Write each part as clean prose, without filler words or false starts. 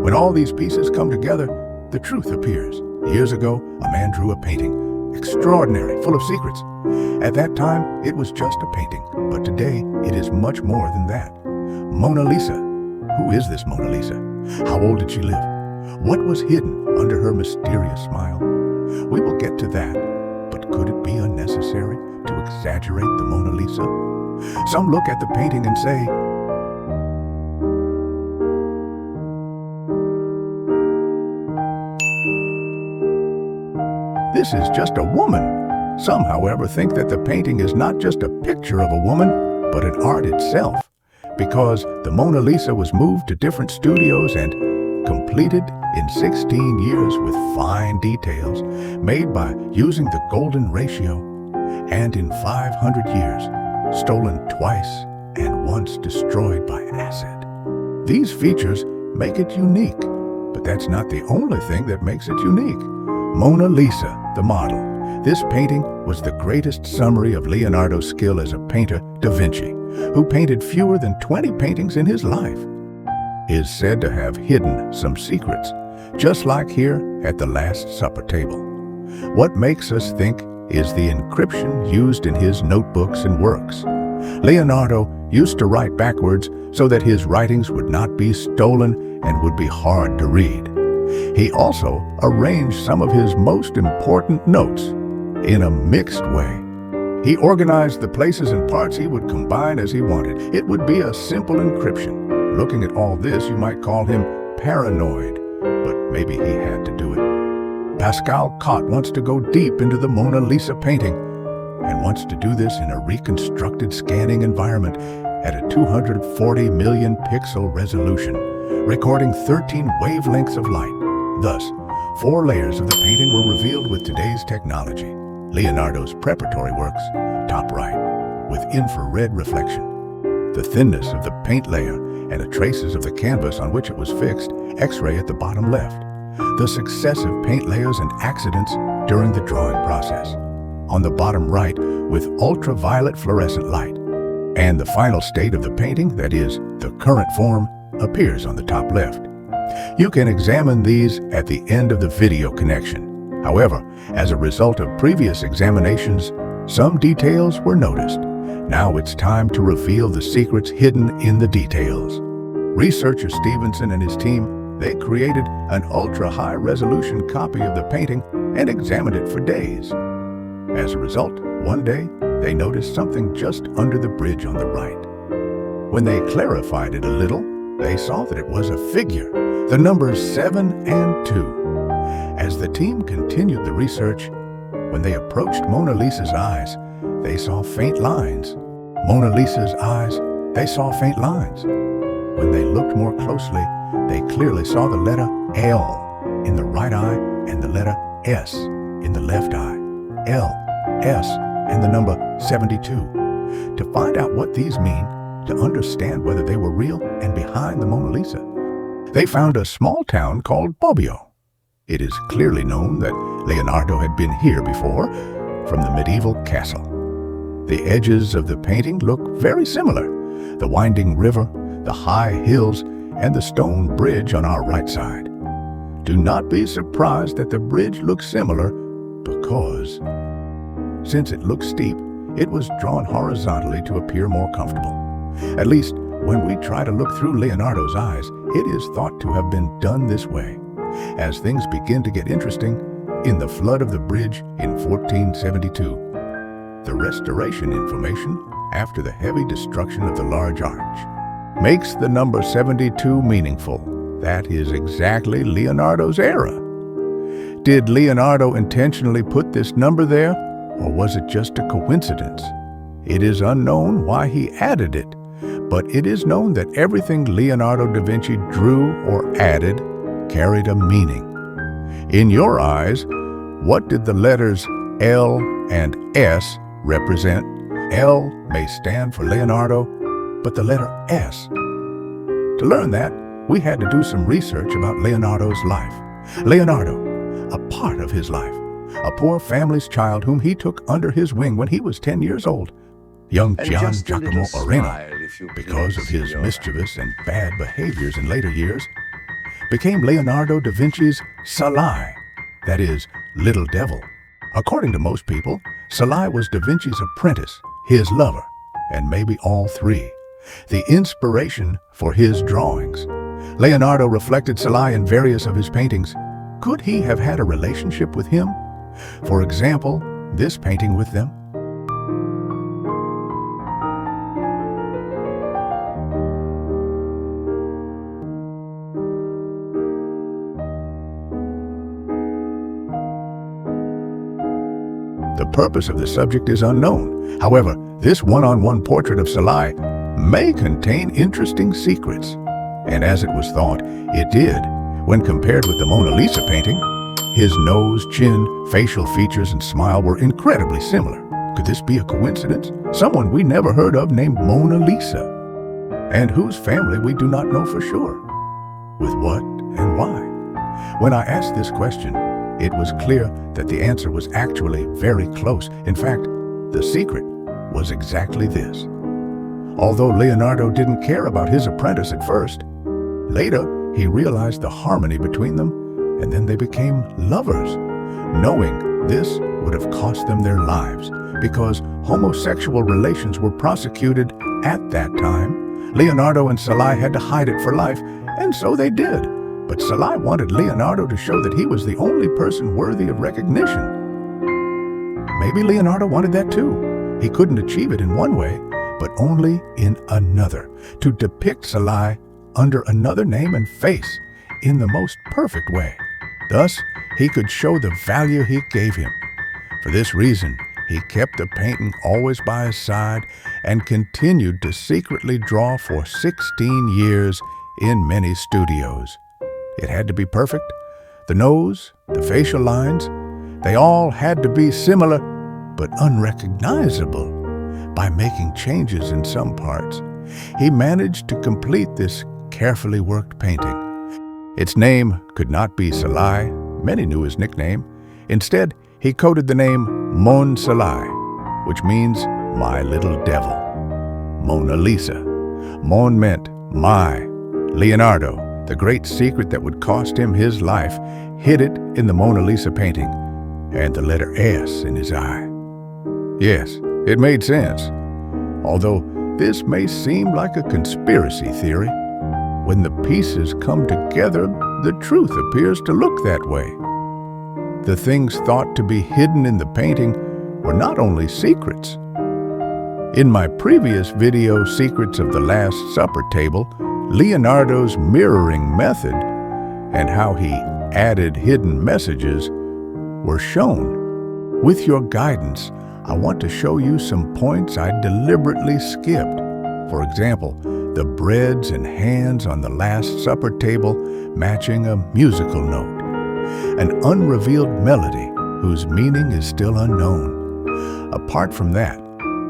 When all these pieces come together, the truth appears. Years ago, a man drew a painting, extraordinary, full of secrets. At that time, it was just a painting, but today it is much more than that. Mona Lisa. Who is this Mona Lisa? How old did she live? What was hidden under her mysterious smile? We will get to that, but could it be unnecessary to exaggerate the Mona Lisa? Some look at the painting and say, "This is just a woman." Some, however, think that the painting is not just a picture of a woman, but an art itself, because the Mona Lisa was moved to different studios and completed in 16 years with fine details made by using the golden ratio, and in 500 years, stolen twice and once destroyed by acid. These features make it unique, but that's not the only thing that makes it unique. Mona Lisa, the model. This painting was the greatest summary of Leonardo's skill as a painter, Da Vinci, who painted fewer than 20 paintings in his life, is said to have hidden some secrets, just like here at the Last Supper table. What makes us think is the encryption used in his notebooks and works. Leonardo used to write backwards so that his writings would not be stolen and would be hard to read. He also arranged some of his most important notes in a mixed way. He organized the places and parts he would combine as he wanted. It would be a simple encryption. Looking at all this, you might call him paranoid, but maybe he had to do it. Pascal Cott wants to go deep into the Mona Lisa painting and wants to do this in a reconstructed scanning environment at a 240 million pixel resolution, recording 13 wavelengths of light. Thus, 4 layers of the painting were revealed with today's technology. Leonardo's preparatory works, top right, with infrared reflection. The thinness of the paint layer and the traces of the canvas on which it was fixed, X-ray at the bottom left. The successive paint layers and accidents during the drawing process. On the bottom right, with ultraviolet fluorescent light. And the final state of the painting, that is, the current form, appears on the top left. You can examine these at the end of the video connection. However, as a result of previous examinations, some details were noticed. Now it's time to reveal the secrets hidden in the details. Researcher Stevenson and his team, they created an ultra-high resolution copy of the painting and examined it for days. As a result, one day, they noticed something just under the bridge on the right. When they clarified it a little, they saw that it was a figure, the numbers 7 and 2. As the team continued the research, when they approached Mona Lisa's eyes, they saw faint lines. Mona Lisa's eyes, they saw faint lines. When they looked more closely, they clearly saw the letter L in the right eye and the letter S in the left eye. L, S, and the number 72. To find out what these mean, to understand whether they were real and behind the Mona Lisa, they found a small town called Bobbio. It is clearly known that Leonardo had been here before, from the medieval castle. The edges of the painting look very similar. The winding river, the high hills, and the stone bridge on our right side. Do not be surprised that the bridge looks similar, because since it looks steep, it was drawn horizontally to appear more comfortable. At least, when we try to look through Leonardo's eyes, it is thought to have been done this way. As things begin to get interesting, in the flood of the bridge in 1472, the restoration information after the heavy destruction of the large arch makes the number 72 meaningful. That is exactly Leonardo's era. Did Leonardo intentionally put this number there, or was it just a coincidence? It is unknown why he added it, but it is known that everything Leonardo da Vinci drew or added carried a meaning. In your eyes, what did the letters L and S represent? L may stand for Leonardo, but the letter S. To learn that, we had to do some research about Leonardo's life. Leonardo, a part of his life, a poor family's child whom he took under his wing when he was 10 years old. Young Gian Giacomo Arena, because of his mischievous and bad behaviors in later years, became Leonardo da Vinci's Salai, that is, Little Devil. According to most people, Salai was da Vinci's apprentice, his lover, and maybe all three, the inspiration for his drawings. Leonardo reflected Salai in various of his paintings. Could he have had a relationship with him? For example, this painting with them. The purpose of the subject is unknown. However, this one-on-one portrait of Salai may contain interesting secrets. And as it was thought, it did. When compared with the Mona Lisa painting, his nose, chin, facial features, and smile were incredibly similar. Could this be a coincidence? Someone we never heard of named Mona Lisa, and whose family we do not know for sure. With what and why? When I asked this question, it was clear that the answer was actually very close. In fact, the secret was exactly this. Although Leonardo didn't care about his apprentice at first, later he realized the harmony between them, and then they became lovers, knowing this would have cost them their lives because homosexual relations were prosecuted at that time. Leonardo and Salai had to hide it for life, and so they did. But Salai wanted Leonardo to show that he was the only person worthy of recognition. Maybe Leonardo wanted that too. He couldn't achieve it in one way, but only in another, to depict Salai under another name and face in the most perfect way. Thus, he could show the value he gave him. For this reason, he kept the painting always by his side and continued to secretly draw for 16 years in many studios. It had to be perfect. The nose, the facial lines, they all had to be similar but unrecognizable. By making changes in some parts, he managed to complete this carefully worked painting. Its name could not be Salai. Many knew his nickname. Instead, he coded the name Mon Salai, which means my little devil. Mona Lisa. Mon meant my. Leonardo, the great secret that would cost him his life, hid it in the Mona Lisa painting and the letter S in his eye. Yes, it made sense. Although this may seem like a conspiracy theory, when the pieces come together, the truth appears to look that way. The things thought to be hidden in the painting were not only secrets. In my previous video, Secrets of the Last Supper table, Leonardo's mirroring method and how he added hidden messages were shown. With your guidance, I want to show you some points I deliberately skipped. For example, the breads and hands on the Last Supper table matching a musical note, an unrevealed melody whose meaning is still unknown. Apart from that,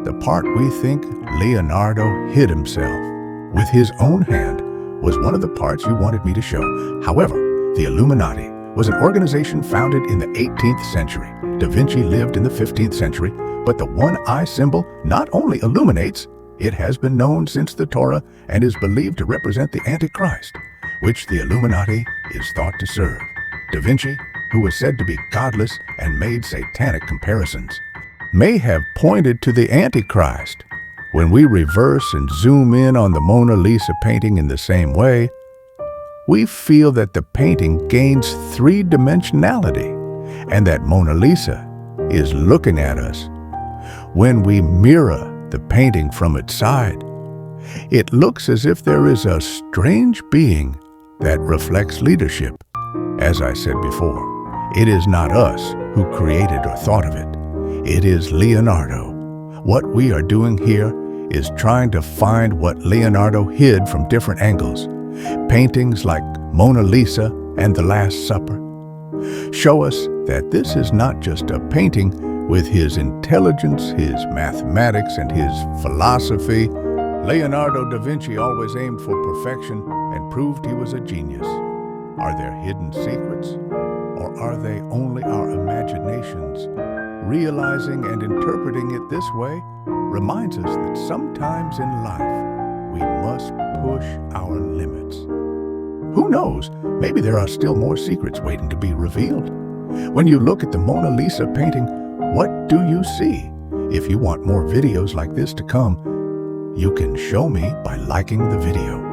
the part we think Leonardo hid himself with his own hand was one of the parts you wanted me to show. However, the Illuminati was an organization founded in the 18th century. Da Vinci lived in the 15th century, but the one-eye symbol not only illuminates, it has been known since the Torah and is believed to represent the Antichrist, which the Illuminati is thought to serve. Da Vinci, who was said to be godless and made satanic comparisons, may have pointed to the Antichrist. When we reverse and zoom in on the Mona Lisa painting in the same way, we feel that the painting gains three-dimensionality and that Mona Lisa is looking at us. When we mirror the painting from its side, it looks as if there is a strange being that reflects leadership. As I said before, it is not us who created or thought of it. It is Leonardo. What we are doing here is trying to find what Leonardo hid from different angles. Paintings like Mona Lisa and The Last Supper show us that this is not just a painting. With his intelligence, his mathematics, and his philosophy, Leonardo da Vinci always aimed for perfection and proved he was a genius. Are there hidden secrets, or are they only our imaginations? Realizing and interpreting it this way reminds us that sometimes in life we must push our limits. Who knows? Maybe there are still more secrets waiting to be revealed. When you look at the Mona Lisa painting, what do you see? If you want more videos like this to come, you can show me by liking the video.